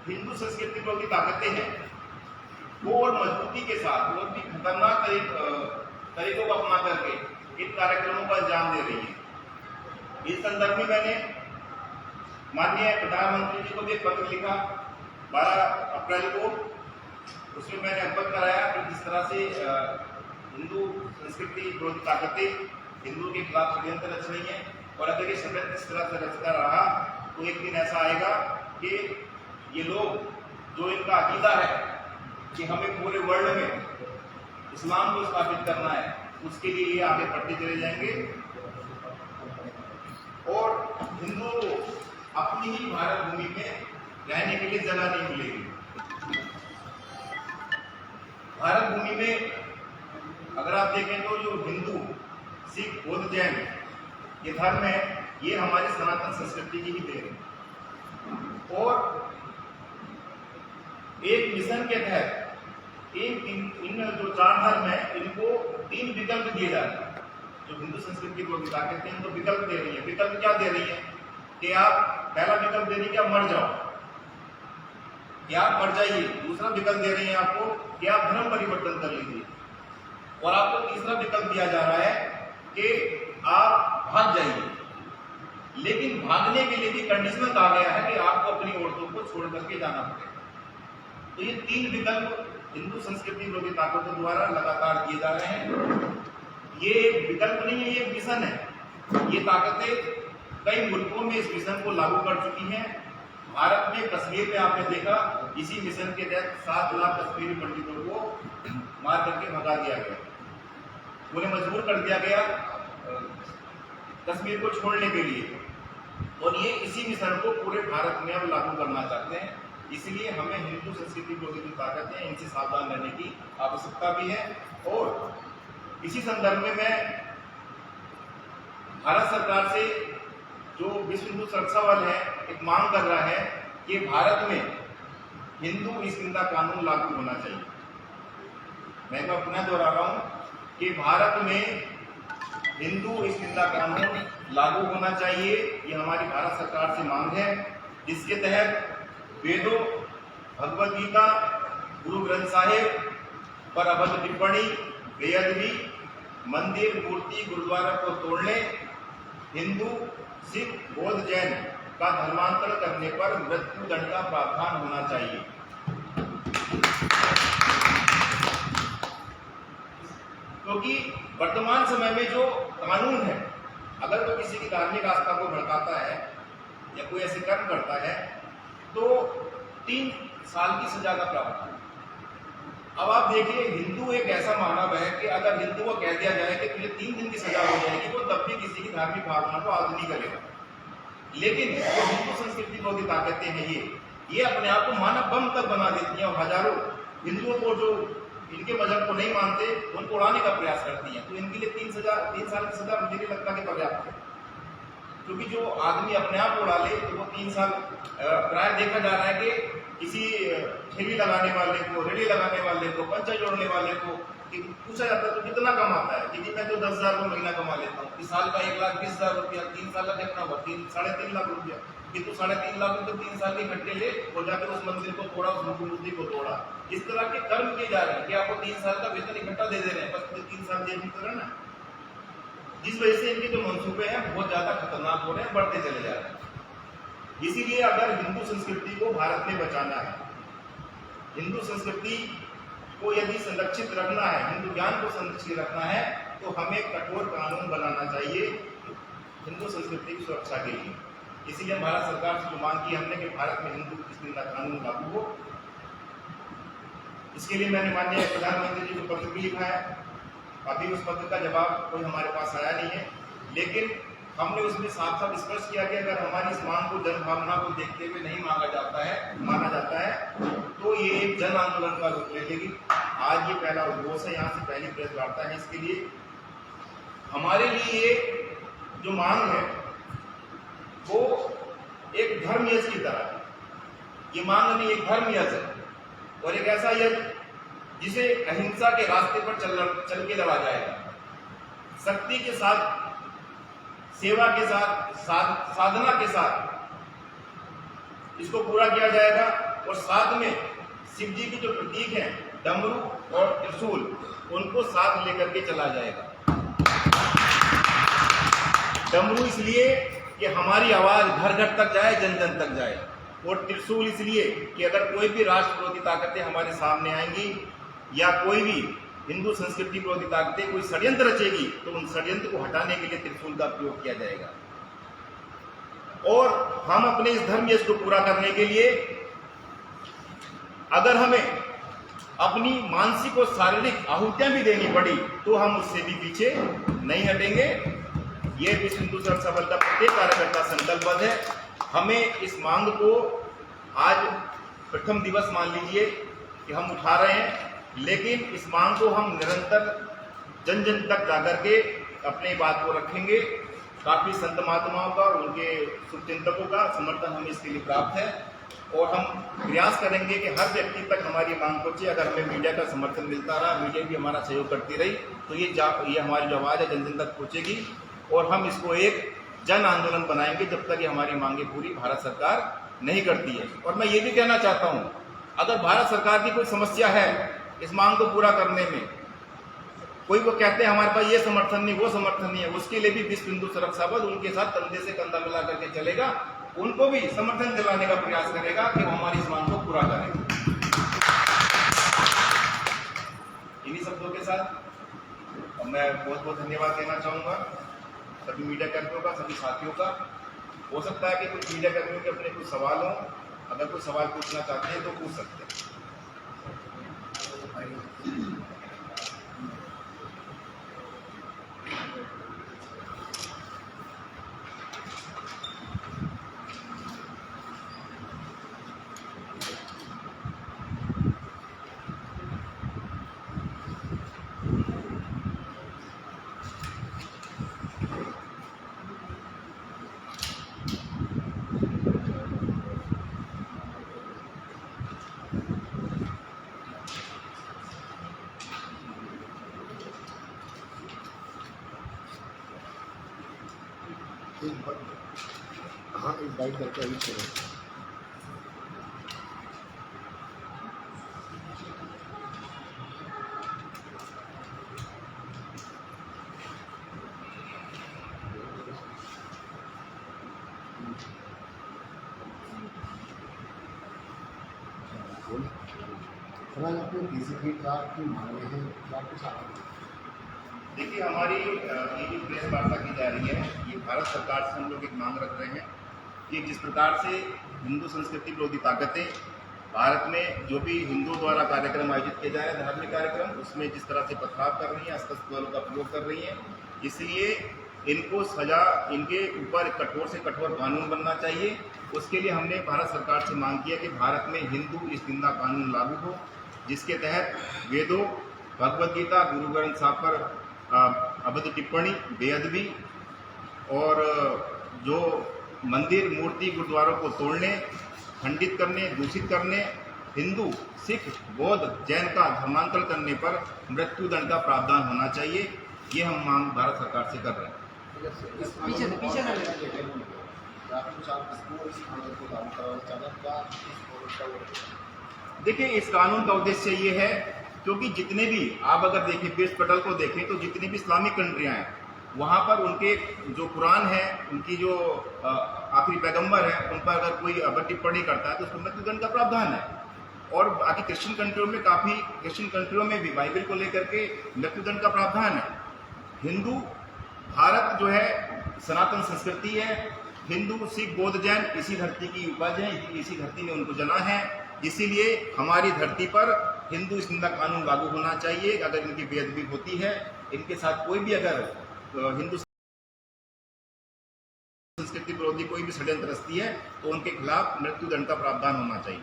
हिंदू संस्कृति को की ताकतें हैं वो और मजबूती के साथ और भी खतरनाक तरीकों को अपना करके इन कार्यक्रमों का अंजाम दे रही है। इस संदर्भ में मैंने माननीय प्रधानमंत्री जी को भी एक पत्र लिखा 12 अप्रैल को। उसमें मैंने अवगत कराया कि जिस तरह से हिंदू संस्कृति विरोधी ताकतें हिंदू के खिलाफ षड्यंत्र रच रही हैं, और अगर ये षड्यंत्र इस तरह से रचता रहा तो एक दिन ऐसा आएगा कि ये लोग जो इनका अकीदा है कि हमें पूरे वर्ल्ड में इस्लाम को स्थापित करना है, उसके लिए ये आगे बढ़ते चले जाएंगे और हिंदुओं को अपनी ही भारत भूमि में रहने के लिए जगह नहीं मिलेगी। भारत भूमि में अगर आप देखें तो जो हिंदू, सिख, बौद्ध, जैन ये धर्म है, ये हमारी सनातन संस्कृति की ही देन है। और एक मिशन के तहत इन जो 4 धर्म है इनको 3 विकल्प दिए जाते हैं। जो हिंदू संस्कृति को ताकत है इनको विकल्प दे रही है। विकल्प क्या दे रही है कि आप पहला विकल्प दे रही है कि आप मर जाओ, कि आप मर जाइए। दूसरा विकल्प दे रही है आपको कि आप धर्म परिवर्तन कर लीजिए, और आपको तीसरा विकल्प दिया जा रहा है कि आप भाग जाइए। लेकिन भागने के लिए भी कंडीशनल कहा गया है कि आपको अपनी औरतों को छोड़ करके जाना पड़ेगा। तो ये 3 विकल्प हिंदू संस्कृति विरोधी ताकतों द्वारा लगातार दिए जा रहे हैं। ये एक विकल्प नहीं है, ये एक मिशन है। ये ताकतें कई मुल्कों में इस मिशन को लागू कर चुकी हैं। भारत में कश्मीर में आपने देखा, इसी मिशन के तहत 7 लाख कश्मीरी पंडितों को मार करके भगा दिया गया, उन्हें मजबूर कर दिया गया कश्मीर को छोड़ने के लिए। और ये इसी मिशन को पूरे भारत में अब लागू करना चाहते हैं। इसलिए हमें हिंदू संस्कृति विरोधी जो ताकत है इनसे सावधान रहने की आवश्यकता भी है। और इसी संदर्भ में मैं भारत सरकार से, जो विश्व हिंदू सुरक्षा बल है, एक मांग कर रहा है कि भारत में हिंदू ईस्ट निंदा कानून लागू होना चाहिए। मैं पुनः दोहरा रहा हूं कि भारत में हिंदू ईस्ट निंदा कानून लागू होना चाहिए। ये हमारी भारत सरकार से मांग है, जिसके तहत वेदों, भगवद गीता, गुरु ग्रंथ साहिब पर अभद्र टिप्पणी, बेअदबी, मंदिर, मूर्ति, गुरुद्वारा को तोड़ने, हिंदू, सिख, बौद्ध, जैन का धर्मांतरण करने पर मृत्यु दंड का प्रावधान होना चाहिए। क्योंकि वर्तमान समय में जो कानून है, अगर कोई किसी की धार्मिक आस्था को भड़काता है या कोई ऐसे कर्म करता है तो 3 साल की सजा का प्रावधान। अब आप देखिए, हिंदू एक ऐसा मानव है कि अगर हिंदू को कह दिया जाए कि तुझे 3 दिन की सजा हो जाएगी, वो तब भी किसी की धार्मिक भावना को आदर नहीं करेगा। लेकिन जो हिंदू संस्कृति विरोधी ताकतें हैं ये अपने आप को मानव बम तक बना देती हैं और हजारों हिंदुओं को, जो इनके मजहब को नहीं मानते, उनको उड़ाने का प्रयास करती हैं। तो इनके लिए 3 साल की सजा मुझे नहीं लगता कि पर्याप्त है। क्योंकि जो आदमी अपने आप उड़ा ले तो वो 3 साल, प्राय देखा जा रहा है कि किसी ठेली लगाने वाले को, रेडी लगाने वाले को, पंचा जोड़ने वाले को पूछा जाता है तो कितना कमाता है, क्योंकि मैं तो 10,000 रुपये महीना कमा लेता हूँ। इस साल का 1,20,000 रुपया, 3 साल का कितना हुआ, 3-3.5 लाख रुपया। किंतु 3.5 लाख रुपये 3 साल के इकट्ठे ले और जाकर उस मंदिर को तोड़ा, उस मूर्ति को तोड़ा। इस तरह के कर्म किए जा रहे हैं कि आपको 3 साल का वेतन इकट्ठा दे रहे हैं, बस 3 साल जेब में करना है। जिस वजह से इनके जो मंसूबे हैं बहुत ज्यादा खतरनाक हो रहे हैं, बढ़ते चले जा रहे हैं। इसीलिए अगर हिंदू संस्कृति को भारत में बचाना है, हिंदू संस्कृति को यदि संरक्षित रखना है, हिंदू ज्ञान को संरक्षित रखना है, तो हमें कठोर कानून बनाना चाहिए हिंदू संस्कृति की सुरक्षा के लिए। इसीलिए भारत सरकार से जो मांग की हमने कि भारत में हिंदू ईस्ट निंदा कानून लागू हो। इसके लिए मैंने माननीय प्रधानमंत्री जी को पत्र भी लिखा है। अभी उस पत्र का जवाब कोई हमारे पास आया नहीं है, लेकिन हमने उसमें साफ साफ स्पष्ट किया कि अगर हमारी इस मांग को जन भावना को देखते हुए नहीं माना जाता है तो ये एक जन आंदोलन का रूप ले लेगी। आज ये पहला उद्घोष है, यहाँ से पहली प्रेस वार्ता है। इसके लिए हमारे लिए ये जो मांग है वो एक धर्म यज्ञ की तरह है। ये मांग नहीं, एक धर्म यज्ञ है, और एक ऐसा यज्ञ जिसे अहिंसा के रास्ते पर चल के लड़ा जाएगा। शक्ति के साथ, सेवा के साथ, साधना के साथ इसको पूरा किया जाएगा। और साथ में शिव जी की जो प्रतीक है डमरू और त्रिशूल, उनको साथ लेकर के चला जाएगा। डमरू इसलिए कि हमारी आवाज घर घर तक जाए, जन जन तक जाए, और त्रिशूल इसलिए कि अगर कोई भी राष्ट्र विरोधी ताकतें हमारे सामने आएंगी या कोई भी हिंदू संस्कृति विरोधी ताकतें कोई षड्यंत्र रचेगी तो उन षड्यंत्र को हटाने के लिए त्रिशूल का प्रयोग किया जाएगा। और हम अपने इस धर्म यश को पूरा करने के लिए अगर हमें अपनी मानसिक और शारीरिक आहुतियां भी देनी पड़ी तो हम उससे भी पीछे नहीं हटेंगे। यह विश्व हिंदू सुरक्षा बल का प्रत्येक कार्यकर्ता संकल्पबद्ध है। हमें इस मांग को आज प्रथम दिवस मान लीजिए कि हम उठा रहे हैं, लेकिन इस मांग को हम निरंतर जन जन तक जाकर के अपनी बात को रखेंगे। काफी संत महात्माओं का, उनके शुभचिंतकों का समर्थन हमें इसके लिए प्राप्त है और हम प्रयास करेंगे कि हर व्यक्ति तक हमारी मांग पहुंचे। अगर हमें मीडिया का समर्थन मिलता रहा, मीडिया भी हमारा सहयोग करती रही, तो ये हमारी जो आवाज़ है जन जन तक पहुंचेगी और हम इसको एक जन आंदोलन बनाएंगे जब तक ये हमारी मांगे पूरी भारत सरकार नहीं करती है। और मैं ये भी कहना चाहता हूँ, अगर भारत सरकार की कोई समस्या है इस मांग को पूरा करने में, कोई वो कहते हैं हमारे पास ये समर्थन नहीं, वो समर्थन नहीं है, उसके लिए भी विश्व हिंदू सुरक्षा बल उनके साथ कंधे से कंधा मिला करके चलेगा, उनको भी समर्थन दिलाने का प्रयास करेगा कि वो हमारी इस मांग को पूरा करें। इन्हीं शब्दों के साथ मैं बहुत बहुत धन्यवाद देना चाहूंगा सभी मीडिया कर्मियों का, सभी साथियों का। हो सकता है कि कुछ मीडिया कर्मियों के अपने कुछ सवाल हों, अगर कोई सवाल पूछना चाहते हैं तो पूछ सकते हैं। हाँ, एक बाइट करके अभी छोड़ो। अपने बीजेपी का की मांगे हैं, क्या कुछ आप? देखिए, हमारी ये जो प्रेस वार्ता की जा रही है, ये भारत सरकार से हम लोग एक मांग रख रहे हैं कि जिस प्रकार से हिंदू संस्कृति विरोधी ताकतें भारत में जो भी हिंदुओं द्वारा कार्यक्रम आयोजित किए जा रहे हैं, धार्मिक कार्यक्रम, उसमें जिस तरह से पथराव कर रही हैं, अस्त्र बलों का प्रयोग कर रही हैं, इसलिए इनको सजा, इनके ऊपर कठोर से कठोर कानून बनना चाहिए। उसके लिए हमने भारत सरकार से मांग किया कि भारत में हिंदू इस निंदा कानून लागू हो, जिसके तहत वेदों, भगवद गीता, गुरु ग्रंथ साहब पर अभद्र टिप्पणी, बेअदबी और जो मंदिर, मूर्ति, गुरुद्वारों को तोड़ने, खंडित करने, दूषित करने, हिंदू, सिख, बौद्ध, जैन का धर्मांतरण करने पर मृत्युदंड का प्रावधान होना चाहिए। ये हम मांग भारत सरकार से कर रहे हैं। देखिए, इस कानून का उद्देश्य ये है क्योंकि जितने भी आप अगर देखें, विश्व पटल को देखें तो जितनी भी इस्लामिक कंट्रियां हैं, वहाँ पर उनके जो कुरान है, उनकी जो आखिरी पैगंबर है, उन पर अगर कोई अभद्र टिप्पणी करता है तो उसको मृत्युदंड का प्रावधान है। और बाकी क्रिश्चियन कंट्रियों में, काफ़ी क्रिश्चियन कंट्रियों में भी बाइबल को लेकर के मृत्युदंड का प्रावधान है। हिंदू, भारत जो है सनातन संस्कृति है, हिंदू, सिख, बौद्ध, जैन इसी धरती की उपज है, इसी धरती में उनको जना है, इसीलिए हमारी धरती पर हिंदू इस निंदा कानून लागू होना चाहिए। अगर इनकी बेअदबी होती है, इनके साथ कोई भी अगर हिंदू संस्कृति विरोधी कोई भी षड्यंत्र रचती है तो उनके खिलाफ मृत्युदंड का प्रावधान होना चाहिए।